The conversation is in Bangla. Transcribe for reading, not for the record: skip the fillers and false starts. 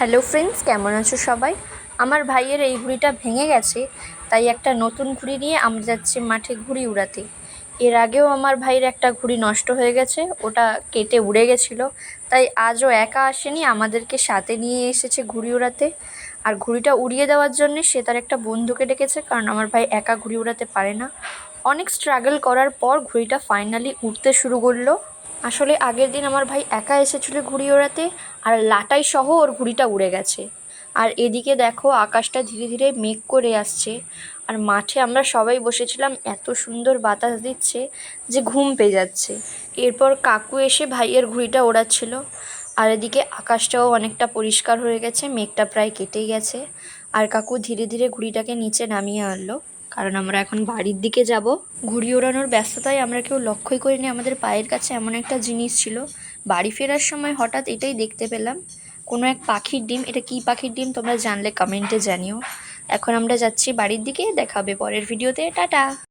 হ্যালো ফ্রেন্ডস, কেমন আছো সবাই? আমার ভাইয়ের এই ঘুড়িটা ভেঙে গেছে, তাই একটা নতুন ঘুড়ি নিয়ে আমরা যাচ্ছি মাঠে ঘুড়ি উড়াতে। এর আগেও আমার ভাইয়ের একটা ঘুড়ি নষ্ট হয়ে গেছে, ওটা কেটে উড়ে গেছিলো। তাই আজও একা আসেনি, আমাদেরকে সাথে নিয়ে এসেছে ঘুড়ি উড়াতে। আর ঘুড়িটা উড়িয়ে দেওয়ার জন্য সে তার একটা বন্ধুকে ডেকেছে, কারণ আমার ভাই একা ঘুড়ি উড়াতে পারে না। অনেক স্ট্রাগল করার পর ঘুড়িটা ফাইনালি উড়তে শুরু করলো। আসলে আগের দিন আমার ভাই একা এসেছিল ঘুড়ি ওড়াতে, আর লাটাই সহ ওর ঘুড়িটা উড়ে গেছে। আর এদিকে দেখো আকাশটা ধীরে ধীরে মেঘ করে আসছে, আর মাঠে আমরা সবাই বসেছিলাম, এত সুন্দর বাতাস দিচ্ছে যে ঘুম পেয়ে যাচ্ছে। এরপর কাকু এসে ভাইয়ের ঘুড়িটা ওড়াচ্ছিল। আর এদিকে আকাশটাও অনেকটা পরিষ্কার হয়ে গেছে, মেঘটা প্রায় কেটেই গেছে। আর কাকু ধীরে ধীরে ঘুড়িটাকে নিচে নামিয়ে আনলো, কারণ আমরা এখন বাড়ির দিকে যাব। ঘুড়ি ওড়ানোর ব্যস্ততায় আমরা কেউ লক্ষ্যই করিনি আমাদের পায়ের কাছে এমন একটা জিনিস ছিল। বাড়ি ফেরার সময় হঠাৎ এটাই দেখতে পেলাম, কোনো এক পাখির ডিম। এটা কী পাখির ডিম তোমরা জানলে কমেন্টে জানিও। এখন আমরা যাচ্ছি বাড়ির দিকে, দেখা হবে পরের ভিডিওতে। টাটা।